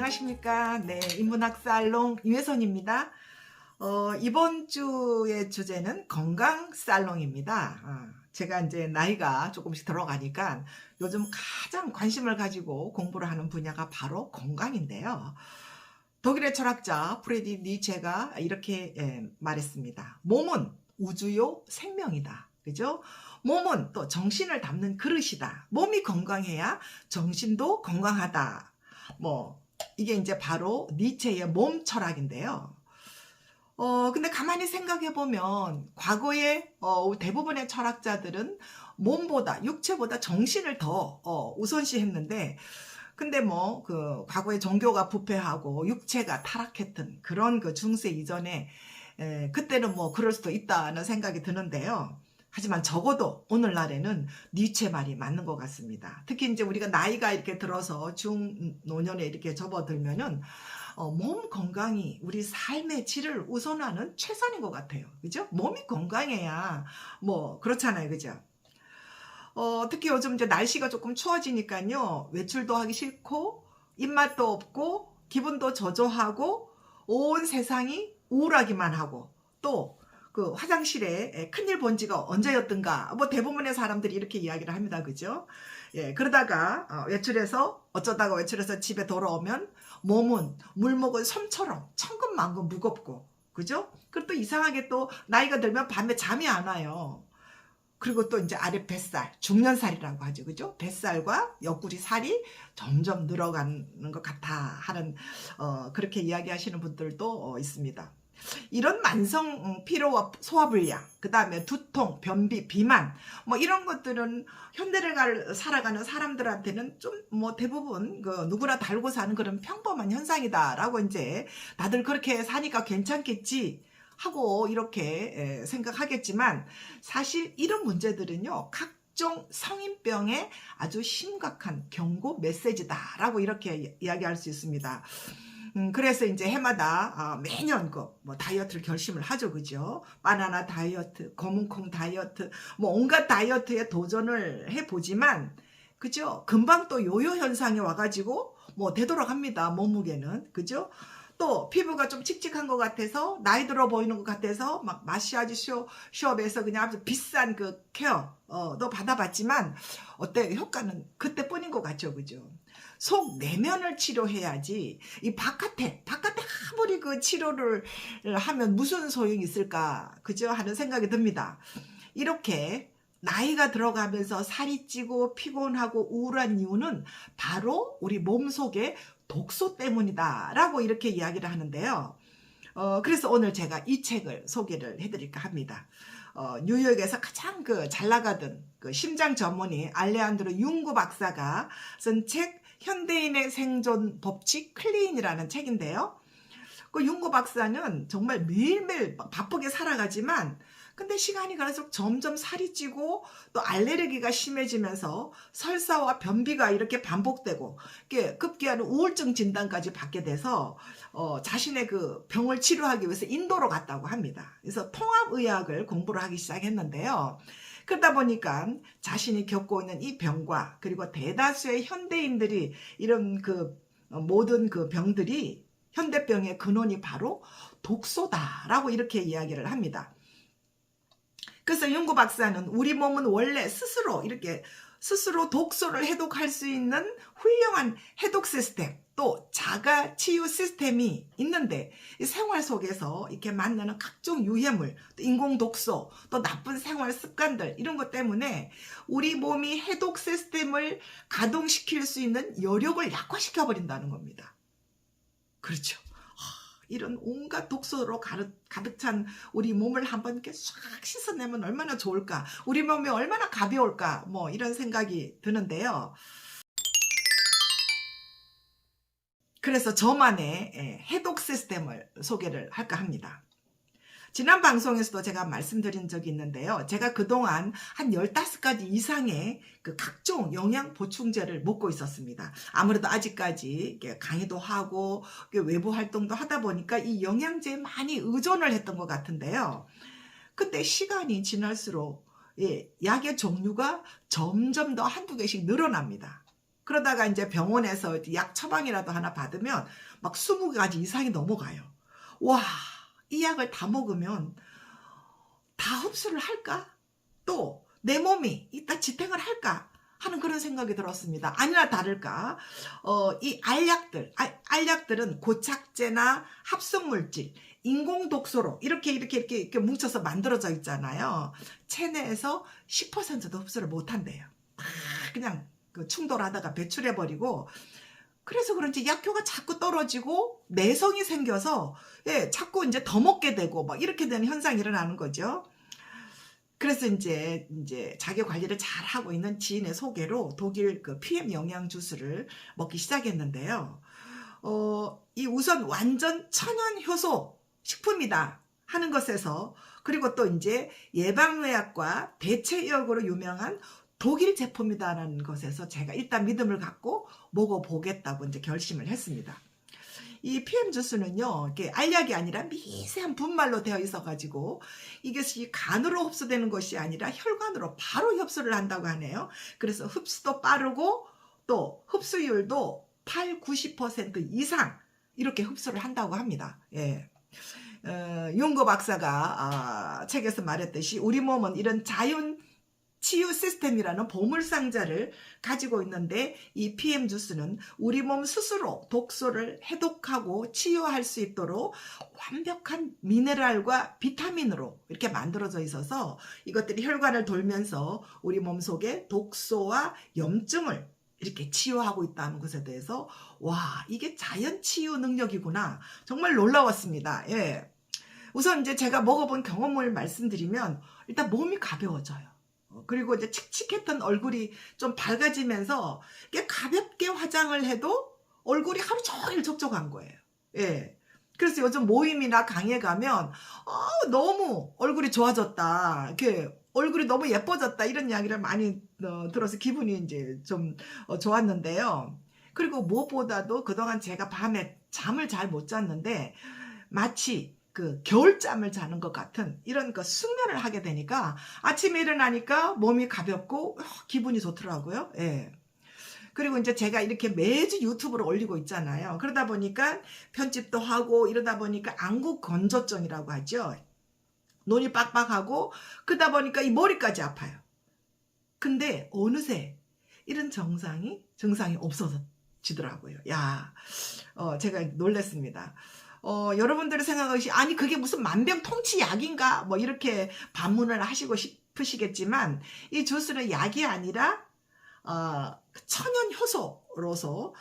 안녕하십니까. 네, 인문학살롱 유혜선입니다. 이번 주의 주제는 건강살롱입니다. 제가 이제 나이가 조금씩 들어가니까 요즘 가장 관심을 가지고 공부를 하는 분야가 바로 건강인데요. 독일의 철학자 프리드리히 니체가 이렇게 말했습니다. 몸은 우주요 생명이다. 그죠? 몸은 또 정신을 담는 그릇이다. 몸이 건강해야 정신도 건강하다. 이게 이제 바로 니체의 몸 철학인데요. 근데 가만히 생각해보면 과거에 대부분의 철학자들은 몸보다, 육체보다 정신을 더 우선시 했는데, 근데 그 과거에 종교가 부패하고 육체가 타락했던 그런 그 중세 이전에 그때는 그럴 수도 있다는 생각이 드는데요. 하지만 적어도 오늘날에는 니체 말이 맞는 것 같습니다. 특히 이제 우리가 나이가 이렇게 들어서 중노년에 이렇게 접어들면은 몸 건강이 우리 삶의 질을 우선하는 최선인 것 같아요. 그죠? 몸이 건강해야 그렇잖아요. 그죠? 특히 요즘 이제 날씨가 조금 추워지니까요. 외출도 하기 싫고 입맛도 없고 기분도 저조하고 온 세상이 우울하기만 하고 또 그 화장실에 큰일 본 지가 언제였던가 대부분의 사람들이 이렇게 이야기를 합니다. 그죠? 예, 그러다가 어쩌다가 외출해서 집에 돌아오면 몸은 물 먹은 솜처럼 천근만근 무겁고, 그죠? 그리고 또 이상하게 또 나이가 들면 밤에 잠이 안 와요. 그리고 또 이제 아래 뱃살, 중년살이라고 하죠. 그죠? 뱃살과 옆구리 살이 점점 늘어가는 것 같아 하는, 그렇게 이야기하시는 분들도 있습니다. 이런 만성 피로와 소화불량, 그 다음에 두통, 변비, 비만, 이런 것들은 현대를 살아가는 사람들한테는 좀 대부분 누구나 달고 사는 그런 평범한 현상이다라고 이제 다들 그렇게 사니까 괜찮겠지 하고 이렇게 생각하겠지만, 사실 이런 문제들은요, 각종 성인병의 아주 심각한 경고 메시지다라고 이렇게 이야기할 수 있습니다. 그래서 이제 해마다 매년 다이어트를 결심을 하죠. 그죠? 바나나 다이어트, 검은콩 다이어트, 온갖 다이어트에 도전을 해보지만, 그죠? 금방 또 요요 현상이 와가지고 되돌아갑니다. 몸무게는. 그죠? 또 피부가 좀 칙칙한 것 같아서, 나이 들어 보이는 것 같아서 막 마시아지 숍에서 그냥 아주 비싼 그 케어 도 받아봤지만 어때? 효과는 그때뿐인 것 같죠. 그죠? 속 내면을 치료해야지 이 바깥에 아무리 그 치료를 하면 무슨 소용이 있을까, 그죠? 하는 생각이 듭니다. 이렇게 나이가 들어가면서 살이 찌고 피곤하고 우울한 이유는 바로 우리 몸속의 독소 때문이다 라고 이렇게 이야기를 하는데요. 그래서 오늘 제가 이 책을 소개를 해드릴까 합니다. 뉴욕에서 가장 잘 나가던 그 심장 전문의 알레한드로 융구 박사가 쓴 책 현대인의 생존 법칙 클린이라는 책인데요. 그 융구 박사는 정말 매일매일 바쁘게 살아가지만 근데 시간이 갈수록 점점 살이 찌고 또 알레르기가 심해지면서 설사와 변비가 이렇게 반복되고 급기야는 우울증 진단까지 받게 돼서 자신의 그 병을 치료하기 위해서 인도로 갔다고 합니다. 그래서 통합의학을 공부를 하기 시작했는데요. 그러다 보니까 자신이 겪고 있는 이 병과 그리고 대다수의 현대인들이 이런 모든 그 병들이 현대병의 근원이 바로 독소다라고 이렇게 이야기를 합니다. 그래서 융구 박사는 우리 몸은 원래 스스로 독소를 해독할 수 있는 훌륭한 해독 시스템, 또 자가 치유 시스템이 있는데 이 생활 속에서 이렇게 만나는 각종 유해물, 또 인공 독소, 또 나쁜 생활 습관들 이런 것 때문에 우리 몸이 해독 시스템을 가동시킬 수 있는 여력을 약화시켜 버린다는 겁니다. 그렇죠. 이런 온갖 독소로 가득 찬 우리 몸을 한번 이렇게 싹 씻어내면 얼마나 좋을까, 우리 몸이 얼마나 가벼울까, 이런 생각이 드는데요. 그래서 저만의 해독 시스템을 소개를 할까 합니다. 지난 방송에서도 제가 말씀드린 적이 있는데요. 제가 그동안 한 15가지 이상의 그 각종 영양 보충제를 먹고 있었습니다. 아무래도 아직까지 강의도 하고 외부 활동도 하다 보니까 이 영양제에 많이 의존을 했던 것 같은데요. 근데 시간이 지날수록 약의 종류가 점점 더 한두 개씩 늘어납니다. 그러다가 이제 병원에서 약 처방이라도 하나 받으면 막 20가지 이상이 넘어가요. 와, 이 약을 다 먹으면 다 흡수를 할까? 또 내 몸이 이따 지탱을 할까? 하는 그런 생각이 들었습니다. 아니나 다를까 이 알약들은 고착제나 합성물질, 인공독소로 이렇게 뭉쳐서 만들어져 있잖아요. 체내에서 10%도 흡수를 못한대요. 그냥 충돌하다가 배출해버리고, 그래서 그런지 약효가 자꾸 떨어지고 내성이 생겨서 자꾸 이제 더 먹게 되고 막 이렇게 되는 현상이 일어나는 거죠. 그래서 이제 자기 관리를 잘 하고 있는 지인의 소개로 독일 그 PM 영양 주스를 먹기 시작했는데요. 이 우선 완전 천연 효소 식품이다 하는 것에서, 그리고 또 이제 예방의학과 대체의학으로 유명한 독일 제품이다라는 것에서 제가 일단 믿음을 갖고 먹어보겠다고 이제 결심을 했습니다. 이 PM 주스는요, 이게 알약이 아니라 미세한 분말로 되어 있어가지고 이것이 간으로 흡수되는 것이 아니라 혈관으로 바로 흡수를 한다고 하네요. 그래서 흡수도 빠르고 또 흡수율도 80~90% 이상 이렇게 흡수를 한다고 합니다. 예. 윤거 박사가 책에서 말했듯이 우리 몸은 이런 자연 치유 시스템이라는 보물상자를 가지고 있는데, 이 PM 주스는 우리 몸 스스로 독소를 해독하고 치유할 수 있도록 완벽한 미네랄과 비타민으로 이렇게 만들어져 있어서 이것들이 혈관을 돌면서 우리 몸 속에 독소와 염증을 이렇게 치유하고 있다는 것에 대해서, 와, 이게 자연 치유 능력이구나, 정말 놀라웠습니다. 예. 우선 이제 제가 먹어본 경험을 말씀드리면, 일단 몸이 가벼워져요. 그리고 이제 칙칙했던 얼굴이 좀 밝아지면서 가볍게 화장을 해도 얼굴이 하루 종일 촉촉한 거예요. 예. 그래서 요즘 모임이나 강에 가면 너무 얼굴이 좋아졌다, 이렇게 얼굴이 너무 예뻐졌다, 이런 이야기를 많이 들어서 기분이 이제 좀 좋았는데요. 그리고 무엇보다도 그동안 제가 밤에 잠을 잘 못 잤는데 마치 그 겨울잠을 자는 것 같은 이런 그 숙면을 하게 되니까 아침에 일어나니까 몸이 가볍고 기분이 좋더라고요. 예. 그리고 이제 제가 이렇게 매주 유튜브를 올리고 있잖아요. 그러다 보니까 편집도 하고 이러다 보니까 안구 건조증이라고 하죠. 눈이 빡빡하고 그러다 보니까 이 머리까지 아파요. 근데 어느새 이런 증상이 없어지더라고요. 야, 제가 놀랐습니다. 여러분들이 생각하시, 아니 그게 무슨 만병통치 약인가 뭐 이렇게 반문을 하시고 싶으시겠지만, 이 주스는 약이 아니라 천연 효소로서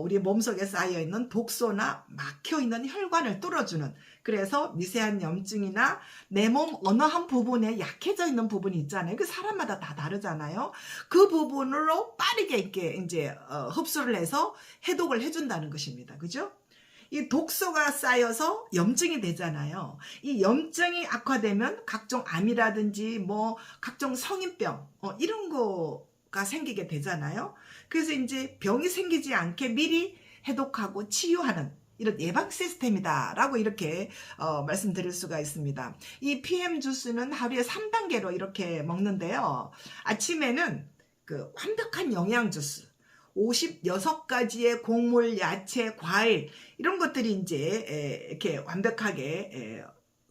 우리 몸속에 쌓여있는 독소나 막혀있는 혈관을 뚫어주는, 그래서 미세한 염증이나 내 몸 어느 한 부분에 약해져 있는 부분이 있잖아요. 그 사람마다 다 다르잖아요. 그 부분으로 빠르게 이제 흡수를 해서 해독을 해준다는 것입니다. 그죠? 이 독소가 쌓여서 염증이 되잖아요. 이 염증이 악화되면 각종 암이라든지 뭐 각종 성인병 이런 거가 생기게 되잖아요. 그래서 이제 병이 생기지 않게 미리 해독하고 치유하는 이런 예방 시스템이다라고 이렇게 말씀드릴 수가 있습니다. 이 PM 주스는 하루에 3단계로 이렇게 먹는데요. 아침에는 그 완벽한 영양 주스, 56가지의 곡물, 야채, 과일 이런 것들이 이제 이렇게 완벽하게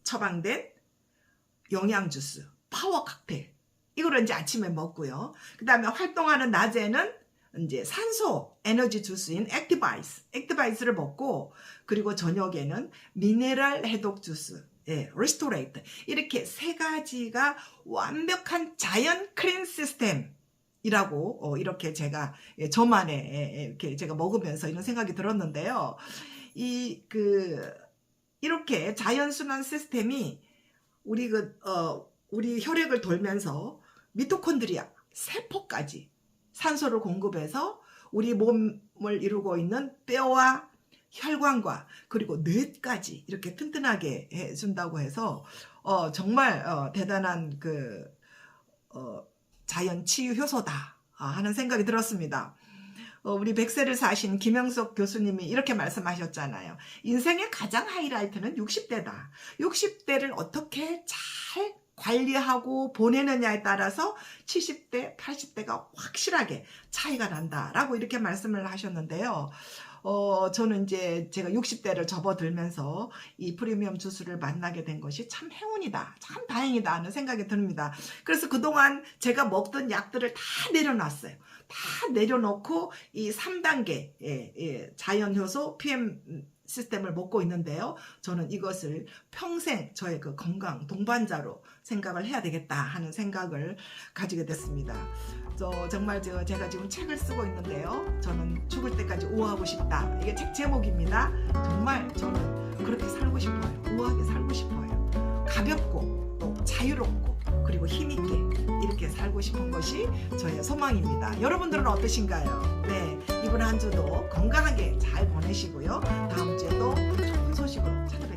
처방된 영양 주스, 파워 칵테일, 이거를 이제 아침에 먹고요. 그 다음에 활동하는 낮에는 이제 산소 에너지 주스인 액티바이스를 먹고, 그리고 저녁에는 미네랄 해독 주스, 리스토레이트, 이렇게 3가지가 완벽한 자연 클린 시스템 이라고 이렇게 제가 저만의 이렇게 제가 먹으면서 이런 생각이 들었는데요. 이렇게 자연순환 시스템이 우리 우리 혈액을 돌면서 미토콘드리아 세포까지 산소를 공급해서 우리 몸을 이루고 있는 뼈와 혈관과 그리고 뇌까지 이렇게 튼튼하게 해준다고 해서 정말 대단한 자연 치유 효소다 하는 생각이 들었습니다. 우리 100세를 사신 김영석 교수님이 이렇게 말씀하셨잖아요. 인생의 가장 하이라이트는 60대다. 60대를 어떻게 잘 관리하고 보내느냐에 따라서 70대, 80대가 확실하게 차이가 난다라고 이렇게 말씀을 하셨는데요. 저는 이제 제가 60대를 접어들면서 이 프리미엄 주스를 만나게 된 것이 참 행운이다, 참 다행이다 하는 생각이 듭니다. 그래서 그동안 제가 먹던 약들을 다 내려놨어요. 다 내려놓고 이 3단계 자연효소 PM 시스템을 먹고 있는데요. 저는 이것을 평생 저의 그 건강 동반자로 생각을 해야 되겠다 하는 생각을 가지게 됐습니다. 정말 제가 지금 책을 쓰고 있는데요. 저는 죽을 때까지 우아하고 싶다. 이게 책 제목입니다. 정말 저는 그렇게 살고 싶어요. 우아하게 살고 싶어요. 가볍고 또 자유롭고 그리고 힘있게 이렇게 살고 싶은 것이 저의 소망입니다. 여러분들은 어떠신가요? 네, 이번 한 주도 건강하게 잘 보내시고요. 다음 주에도 좋은 소식으로 찾아뵙겠습니다.